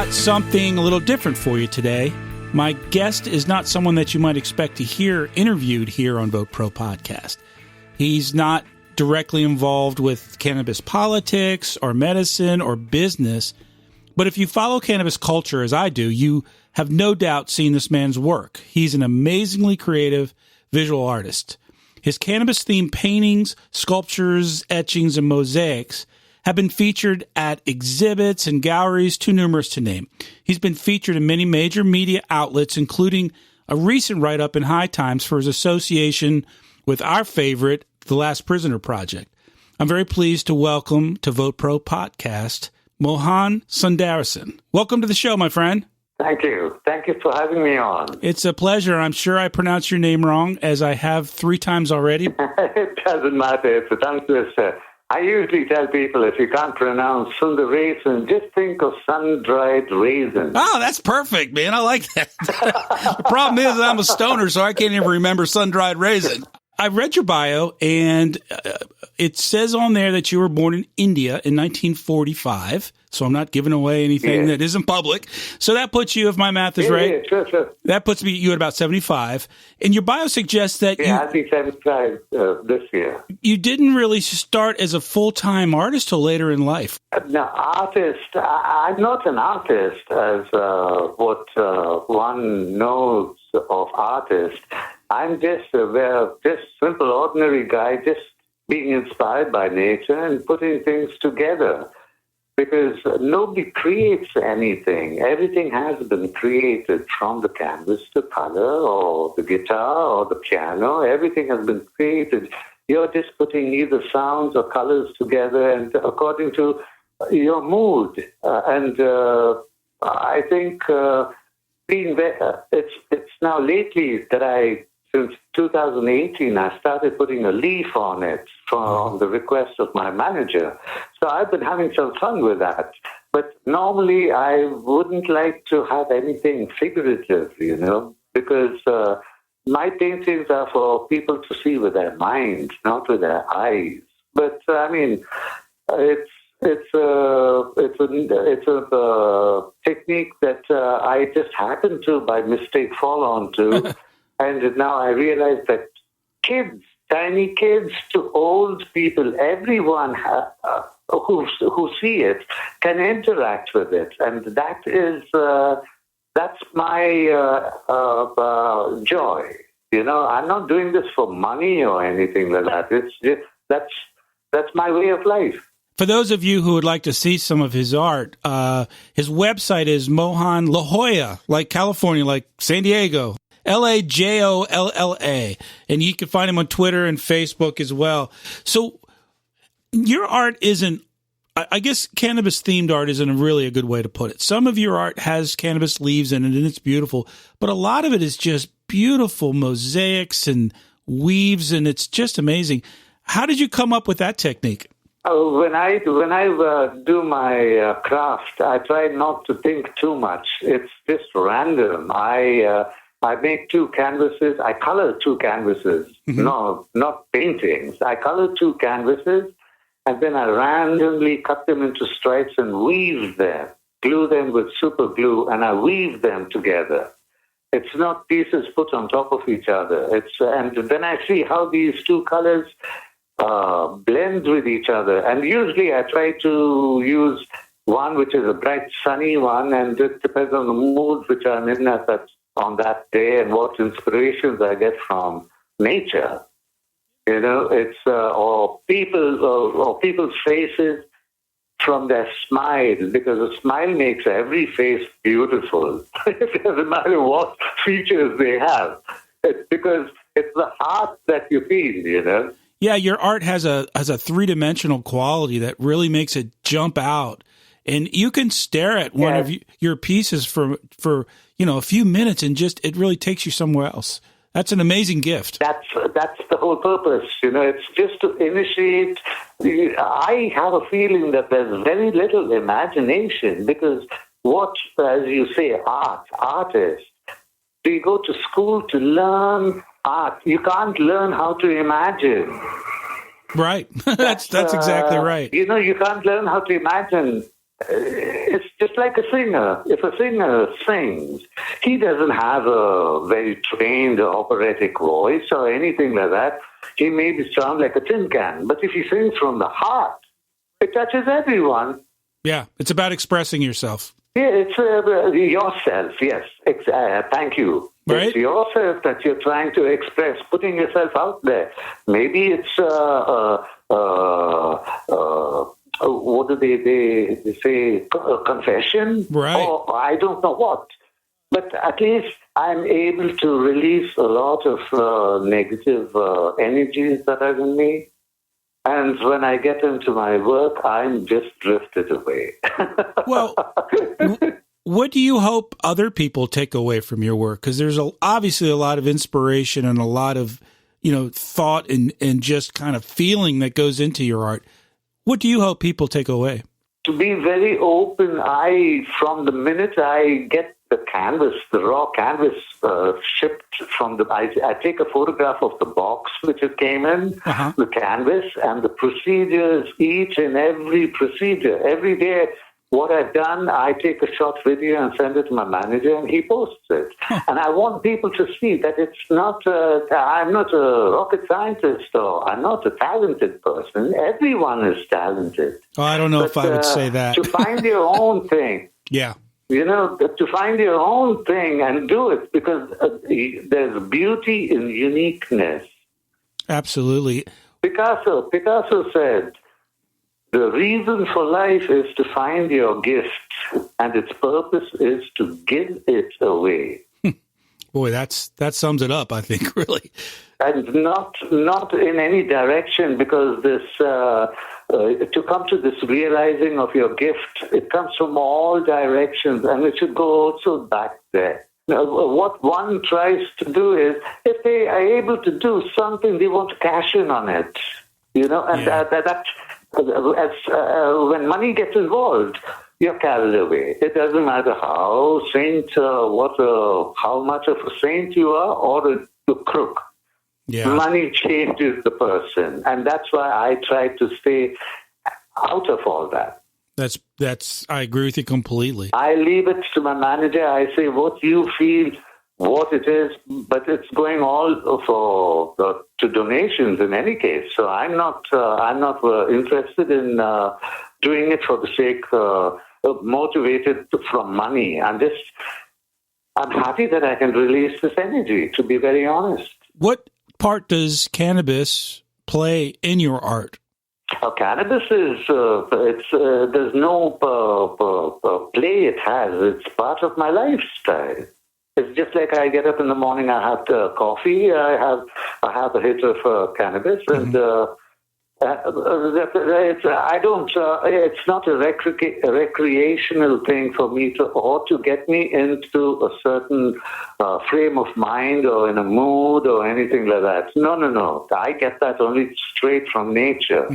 got something a little different for you today. My guest is not someone that you might expect to hear interviewed here on VoteProPot-Cast. He's not directly involved with cannabis politics or medicine or business, but if you follow cannabis culture as I do, you have no doubt seen this man's work. He's an amazingly creative visual artist. His cannabis-themed paintings, sculptures, etchings, and mosaics have been featured at exhibits and galleries too numerous to name. He's been featured in many major media outlets, including a recent write-up in High Times for his association with our favorite, The Last Prisoner Project. I'm very pleased to welcome to VoteProPot-Cast, Mohan Sundaresan. Welcome to the show, my friend. Thank you. Thank you for having me on. It's a pleasure. I'm sure I pronounced your name wrong, as I have 3 times already. It doesn't matter. It's a tongue twister. I usually tell people if you can't pronounce Sundaresan, just think of sun-dried raisin. Oh, that's perfect, man. I like that. The problem is I'm a stoner, so I can't even remember sun-dried raisin. I read your bio, and it says on there that you were born in India in 1945, so I'm not giving away anything that isn't public. So that puts you, if my math is right, sure. That puts you at about 75. And your bio suggests that I'll be 75 this year. You didn't really start as a full-time artist till later in life. No, I'm not an artist as what one knows of artists. I'm just a simple, ordinary guy, just being inspired by nature and putting things together. Because nobody creates anything. Everything has been created, from the canvas to color or the guitar or the piano. Everything has been created. You're just putting either sounds or colors together and according to your mood. I think being there, it's now lately that since 2018, I started putting a leaf on it from the request of my manager. So I've been having some fun with that. But normally I wouldn't like to have anything figurative, because my paintings are for people to see with their minds, not with their eyes. But I mean, it's a technique that I just happened to, by mistake, fall onto. And now I realize that kids, tiny kids to old people, everyone who see it can interact with it. And that is, that's my joy. I'm not doing this for money or anything like that. It's just, that's my way of life. For those of you who would like to see some of his art, his website is Mohan La Jolla, like California, like San Diego. LAJOLLA, and you can find him on Twitter and Facebook as well. So your art isn't, I guess cannabis-themed art isn't really a good way to put it. Some of your art has cannabis leaves in it, and it's beautiful, but a lot of it is just beautiful mosaics and weaves, and it's just amazing. How did you come up with that technique? When I do my craft, I try not to think too much. It's just random. I make 2 canvases. I color 2 canvases. Mm-hmm. No, not paintings. I color 2 canvases, and then I randomly cut them into stripes and weave them, glue them with super glue, and I weave them together. It's not pieces put on top of each other. And then I see how these 2 colors blend with each other. And usually I try to use one which is a bright, sunny one, and it depends on the mood which I'm in on that day and what inspirations I get from nature. It's or people's faces from their smile, because a smile makes every face beautiful. It doesn't matter what features they have. It's because it's the heart that you feel, Yeah, your art has a 3-dimensional quality that really makes it jump out. And you can stare at one of your pieces for a few minutes, and it really takes you somewhere else. That's an amazing gift. That's the whole purpose. It's just to initiate. I have a feeling that there's very little imagination, because as you say, artists, do you go to school to learn art? You can't learn how to imagine. Right. That's exactly right. You can't learn how to imagine it's just like a singer. If a singer sings, he doesn't have a very trained operatic voice or anything like that. He may sound like a tin can, but if he sings from the heart, it touches everyone. Yeah, it's about expressing yourself. Yeah, it's yourself, yes. Thank you. Right? It's yourself that you're trying to express, putting yourself out there. Maybe it's, what do they say, confession? Right. Or I don't know what. But at least I'm able to release a lot of negative energies that are in me. And when I get into my work, I'm just drifted away. Well, what do you hope other people take away from your work? Because there's obviously a lot of inspiration and a lot of, thought and just kind of feeling that goes into your art. What do you hope people take away? To be very open, from the minute I get the canvas, the raw canvas shipped from I take a photograph of the box which it came in, the canvas, and the procedures, each and every procedure. Every day, what I've done, I take a short video and send it to my manager, and he posts it. And I want people to see that it's not, I'm not a rocket scientist, or I'm not a talented person. Everyone is talented. Oh, I don't know if I would say that. To find your own thing. Yeah. To find your own thing and do it, because there's beauty in uniqueness. Absolutely. Picasso said, the reason for life is to find your gift, and its purpose is to give it away. Boy, that sums it up, I think, really. And not in any direction, because this to come to this realizing of your gift, it comes from all directions, and it should go also back there. Now, what one tries to do is, if they are able to do something, they want to cash in on it, when money gets involved, you're carried away. It doesn't matter how much of a saint you are, or a crook. Yeah. Money changes the person, and that's why I try to stay out of all that. That's. I agree with you completely. I leave it to my manager. I say what you feel, what it is, but it's going all to donations in any case. So I'm not interested in doing it for the sake motivated from money. I'm happy that I can release this energy. To be very honest. What part does cannabis play in your art? Cannabis is there's no play it has. It's part of my lifestyle. It's just like I get up in the morning, I have coffee, I have a hit of cannabis, and it's not a recreational thing for me to get me into a certain frame of mind or in a mood or anything like that. No. I get that only straight from nature,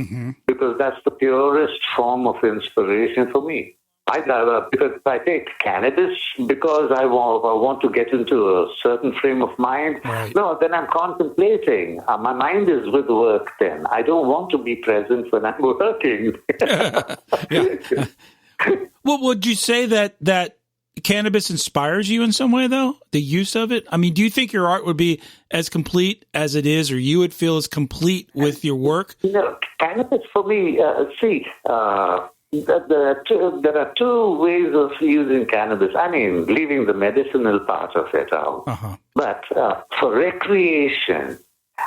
because that's the purest form of inspiration for me. Because I take cannabis because I want to get into a certain frame of mind. Right. No, then I'm contemplating. My mind is with work then. I don't want to be present when I'm working. Well, would you say that cannabis inspires you in some way, though? The use of it? I mean, do you think your art would be as complete as it is, or you would feel as complete with your work? Cannabis for me, there are two ways of using cannabis. I mean, leaving the medicinal part of it out. But for recreation,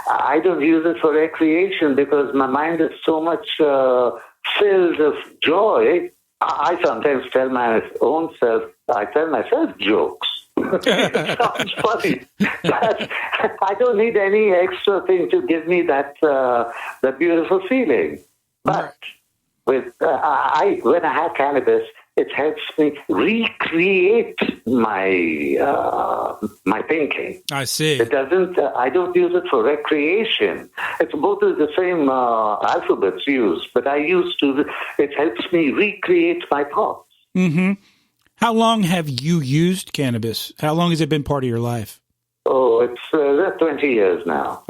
I don't use it for recreation because my mind is so much filled of joy. I sometimes tell myself jokes. It sounds funny. But I don't need any extra thing to give me that beautiful feeling. But when I have cannabis, it helps me recreate my thinking. I see. It doesn't. I don't use it for recreation. It's both the same alphabets used, but it helps me recreate my thoughts. Mm-hmm. How long have you used cannabis? How long has it been part of your life? Oh, it's 20 years now.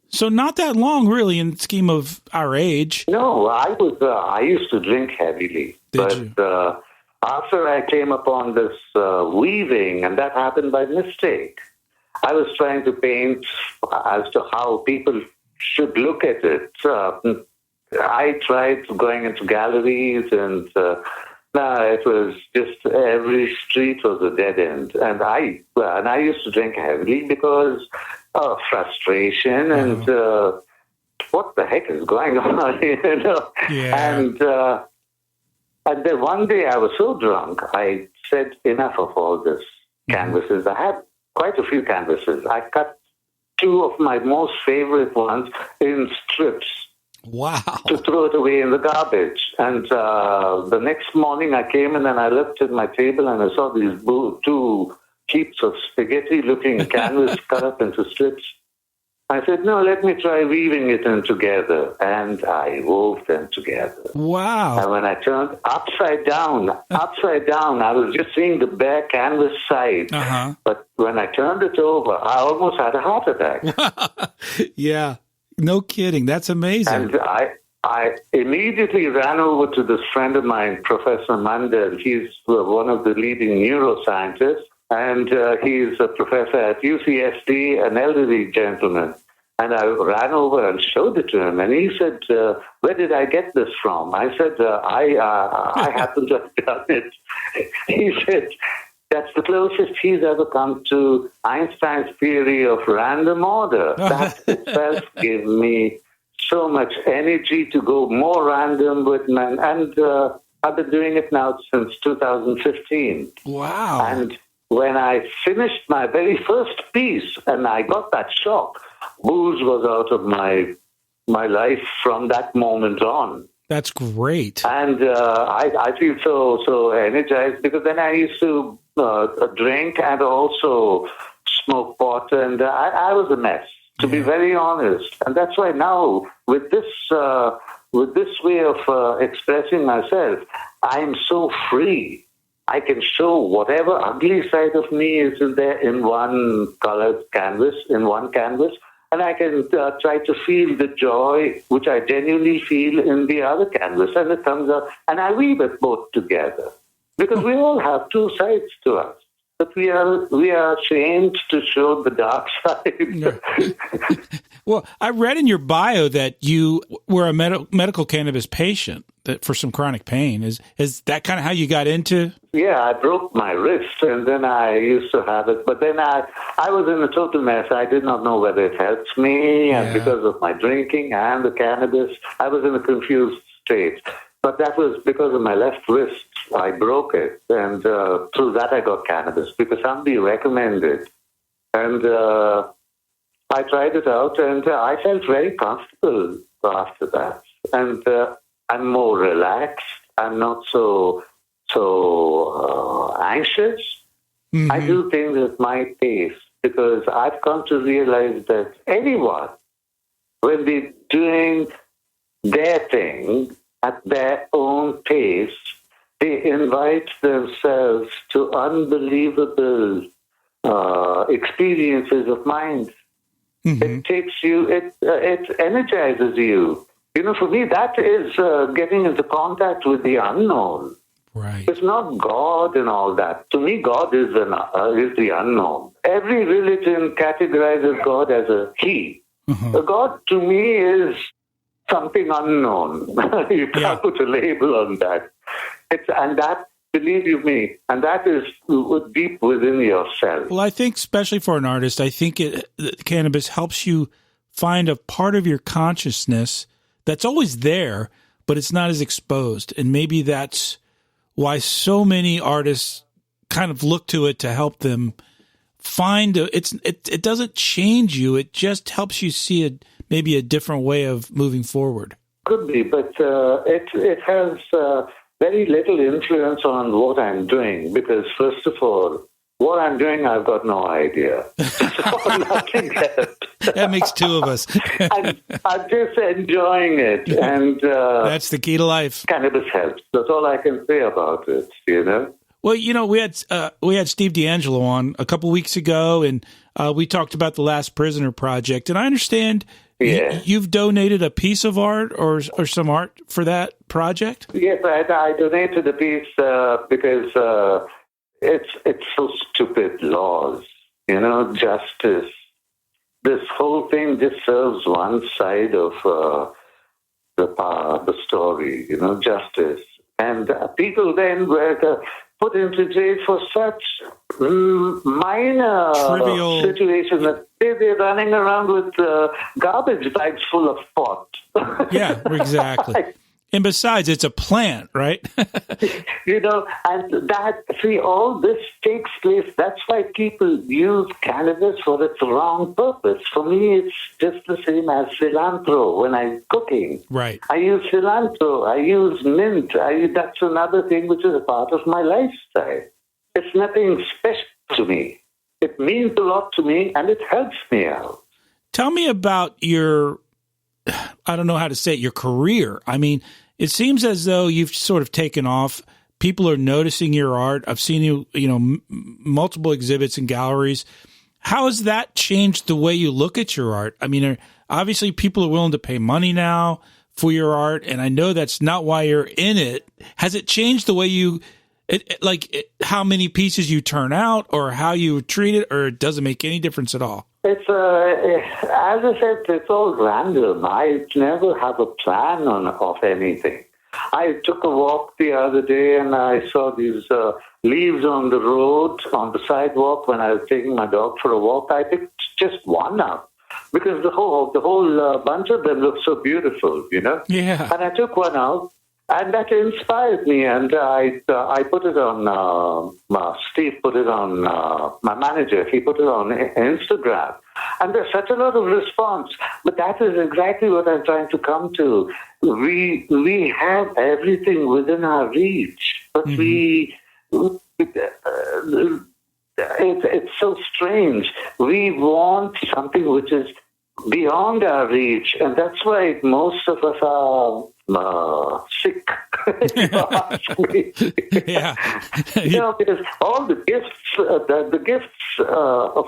So not that long, really, in the scheme of our age. No, I used to drink heavily. After I came upon this weaving, and that happened by mistake, I was trying to paint as to how people should look at it. I tried going into galleries, and it was just every street was a dead end. And I used to drink heavily because of frustration and what the heck is going on, Yeah. And then one day I was so drunk, I said, enough of all this canvases. I had quite a few canvases. I cut two of my most favorite ones in strips. Wow. To throw it away in the garbage. And the next morning I came in and I looked at my table and I saw these two heaps of spaghetti-looking canvas cut up into strips. I said, no, let me try weaving it in together. And I wove them together. Wow. And when I turned upside down, I was just seeing the bare canvas side. But when I turned it over, I almost had a heart attack. Yeah. No kidding. That's amazing. And I immediately ran over to this friend of mine, Professor Mandel. He's one of the leading neuroscientists. And he's a professor at UCSD, an elderly gentleman. And I ran over and showed it to him. And he said, where did I get this from? I said, I happen to have done it. He said, that's the closest he's ever come to Einstein's theory of random order. That itself gave me so much energy to go more random with men. And I've been doing it now since 2015. Wow. And when I finished my very first piece and I got that shock, booze was out of my life from that moment on. That's great. And I feel so energized because then I used to drink and also smoke pot, and I was a mess, to be very honest. And that's why now with this way of expressing myself, I'm so free. I can show whatever ugly side of me is in there in one colored canvas, and I can try to feel the joy which I genuinely feel in the other canvas, and it comes out, and I weave it both together. Because we all have two sides to us, but we are ashamed to show the dark side. Well, I read in your bio that you were a medical cannabis patient for some chronic pain. Is that kind of how you got into? Yeah, I broke my wrist, and then I used to have it. But then I was in a total mess. I did not know whether it helped me, and because of my drinking and the cannabis, I was in a confused state. But that was because of my left wrist. I broke it, and through that I got cannabis because somebody recommended. And I tried it out, and I felt very comfortable after that. And I'm more relaxed. I'm not so anxious. Mm-hmm. I do things at my pace because I've come to realize that anyone, when they're doing their thing at their own pace, they invite themselves to unbelievable experiences of mind. Mm-hmm. It takes you, it energizes you. You know, for me, that is getting into contact with the unknown. Right. It's not God and all that. To me, God is the unknown. Every religion categorizes God as a he. Mm-hmm. God, to me, is something unknown. You can't put a label on that. And that, believe you me, and that is deep within yourself. Well, I think, especially for an artist, I think cannabis helps you find a part of your consciousness that's always there, but it's not as exposed. And maybe that's why so many artists kind of look to it to help them find it doesn't change you. It just helps you see maybe a different way of moving forward. Could be, but it has very little influence on what I'm doing because, first of all, what I'm doing, I've got no idea. So nothing else. That makes two of us. I'm just enjoying it. And that's the key to life. Cannabis helps. That's all I can say about it, you know. Well, we had Steve D'Angelo on a couple weeks ago, and we talked about the Last Prisoner project. And I understand you've donated a piece of art or some art for that project. Yes, I donated a piece because it's so stupid. Laws, justice. This whole thing just serves one side of the story. Justice, and people then were put into jail for such minor trivial situations that they're running around with garbage bags full of pot. Yeah, exactly. And besides, it's a plant, right? and all this takes place. That's why people use cannabis for its wrong purpose. For me, it's just the same as cilantro when I'm cooking. Right. I use cilantro. I use mint. That's another thing which is a part of my lifestyle. It's nothing special to me. It means a lot to me, and it helps me out. Tell me about your, I don't know how to say it, your career. I mean, it seems as though you've sort of taken off. People are noticing your art. I've seen you, multiple exhibits and galleries. How has that changed the way you look at your art? I mean, obviously people are willing to pay money now for your art, and I know that's not why you're in it. Has it changed the way you, how many pieces you turn out or how you treat it, or it doesn't make any difference at all? It's as I said, it's all random. I never have a plan of anything. I took a walk the other day and I saw these leaves on the road, on the sidewalk. When I was taking my dog for a walk, I picked just one up because the whole bunch of them looked so beautiful, Yeah. And I took one out. And that inspired me, and I put it on, Steve put it on, my manager, he put it on Instagram. And there's such a lot of response. But that is exactly what I'm trying to come to. We have everything within our reach, but it's so strange. We want something which is beyond our reach, and that's why most of us are sick. Yeah. Because all the gifts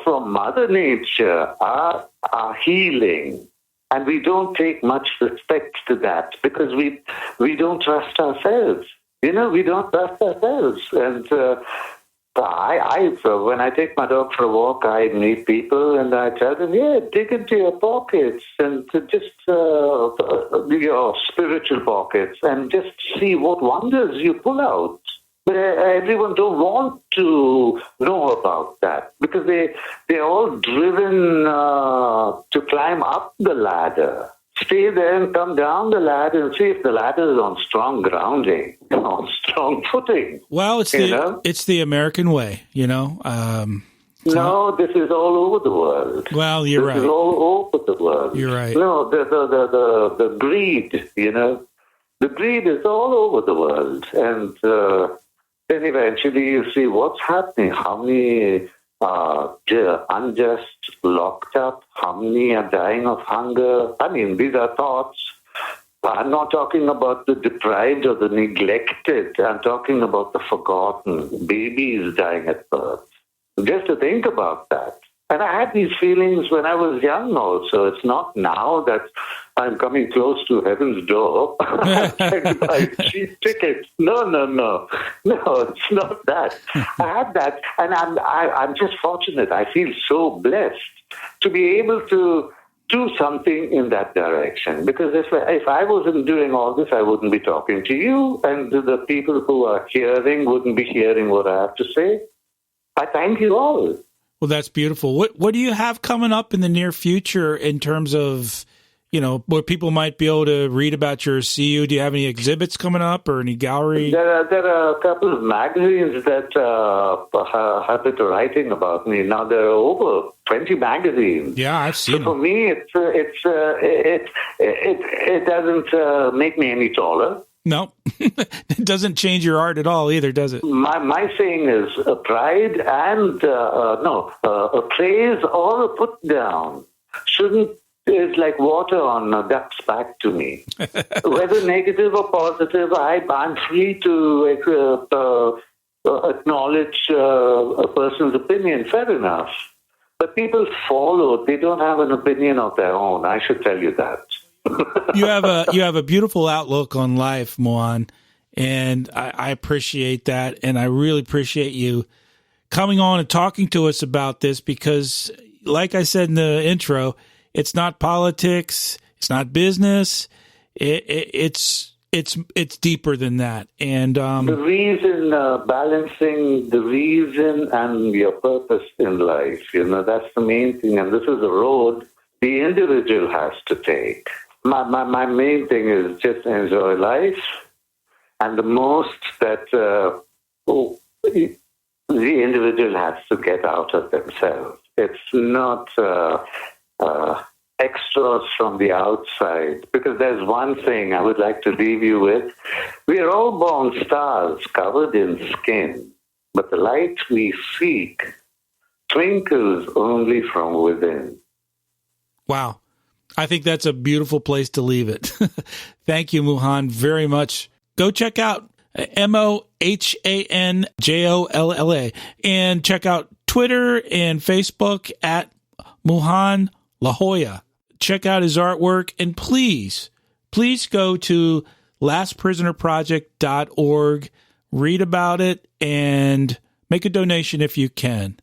from Mother Nature are healing, and we don't take much respect to that because we don't trust ourselves. We don't trust ourselves, and when I take my dog for a walk, I meet people and I tell them, dig into your pockets and just your spiritual pockets and just see what wonders you pull out. But everyone don't want to know about that because they're all driven to climb up the ladder. Stay there and come down the ladder and see if the ladder is on strong grounding, on strong footing. Well, it's the American way, No, this is all over the world. Well, you're right. This is all over the world. You're right. No, the greed, the greed is all over the world, and then eventually you see what's happening. How many unjust locked up? How many are dying of hunger? I mean, these are thoughts. I'm not talking about the deprived or the neglected. I'm talking about the forgotten. Babies dying at birth. Just to think about that. And I had these feelings when I was young also. It's not now that I'm coming close to heaven's door. I'm trying to buy cheap tickets. No, it's not that. I had that, and I'm just fortunate. I feel so blessed to be able to do something in that direction. Because if I wasn't doing all this, I wouldn't be talking to you, and the people who are hearing wouldn't be hearing what I have to say. I thank you all. Well, that's beautiful. What do you have coming up in the near future in terms of, where people might be able to read about your CU? Do you have any exhibits coming up or any gallery? There are a couple of magazines that have been writing about me. Now there are over 20 magazines. Yeah, I've seen. So for me, it doesn't make me any taller. No, it doesn't change your art at all either, does it? My saying is pride and a praise or a put down is like water on a duck's back to me. Whether negative or positive, I'm free to acknowledge a person's opinion. Fair enough. But people follow. They don't have an opinion of their own. I should tell you that. You have a beautiful outlook on life, Mohan, and I appreciate that. And I really appreciate you coming on and talking to us about this because, like I said in the intro, it's not politics, it's not business. It's deeper than that. And the reason, balancing the reason and your purpose in life, that's the main thing. And this is a road the individual has to take. My main thing is just enjoy life, and the most that the individual has to get out of themselves. It's not extras from the outside, because there's one thing I would like to leave you with. We are all born stars covered in skin, but the light we seek twinkles only from within. Wow. I think that's a beautiful place to leave it. Thank you, Mohan, very much. Go check out MohanJolla and check out Twitter and Facebook at Mohan La Jolla. Check out his artwork, and please go to lastprisonerproject.org, read about it, and make a donation if you can.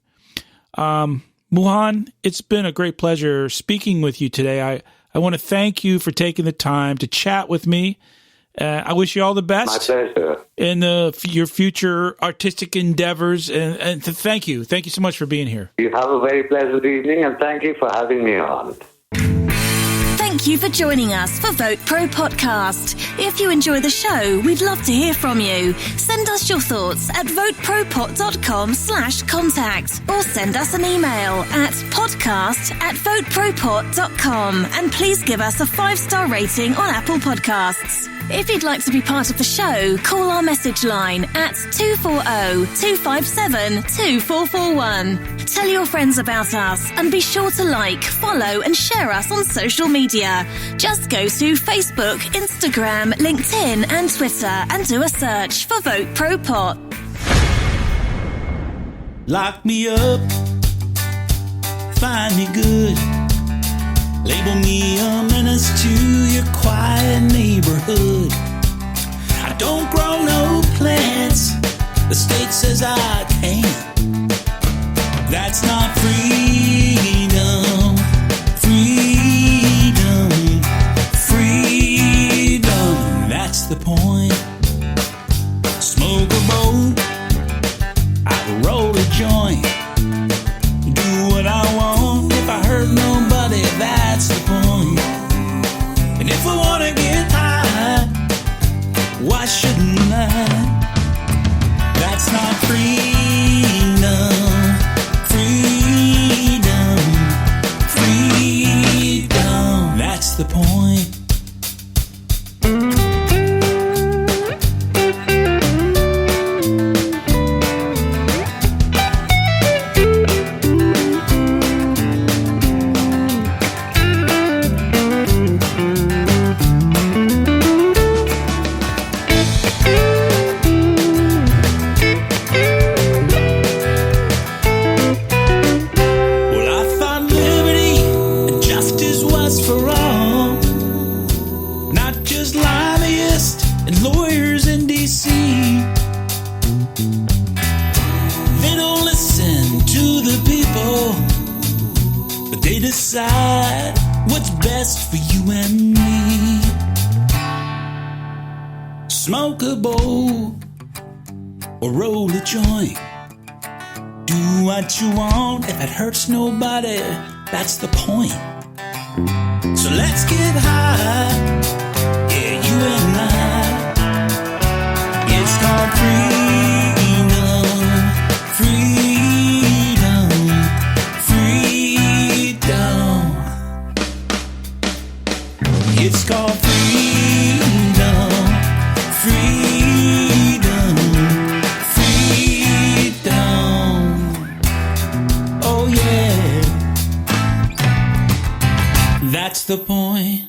Mohan, it's been a great pleasure speaking with you today. I want to thank you for taking the time to chat with me. I wish you all the best. My pleasure. In your future artistic endeavors. And thank you. Thank you so much for being here. You have a very pleasant evening, and thank you for having me on. Thank you for joining us for Vote Pro Podcast. If you enjoy the show, we'd love to hear from you. Send us your thoughts at VoteProPot.com/contact or send us an email at podcast@VoteProPot.com, and please give us a 5-star rating on Apple Podcasts. If you'd like to be part of the show, call our message line at 240-257-2441. Tell your friends about us and be sure to like, follow and share us on social media. Just go to Facebook, Instagram, LinkedIn and Twitter and do a search for Vote Pro Pot. Lock me up, find me good, label me a menace to your quiet neighborhood. I don't grow no plants, the state says I can't. That's not freedom, freedom, freedom. That's the point. Smoke a bowl, I'd roll a joint, do what I want. If I hurt nobody, that's the point. And if I want to get high, why shouldn't I? That's not freedom, freedom, freedom. That's the point. Decide what's best for you and me. Smoke a bowl or roll a joint. Do what you want. If it hurts nobody, that's the point. So let's get high, yeah, you and I. It's called freedom, freedom, freedom. It's called freedom, freedom, freedom. Oh yeah, that's the point.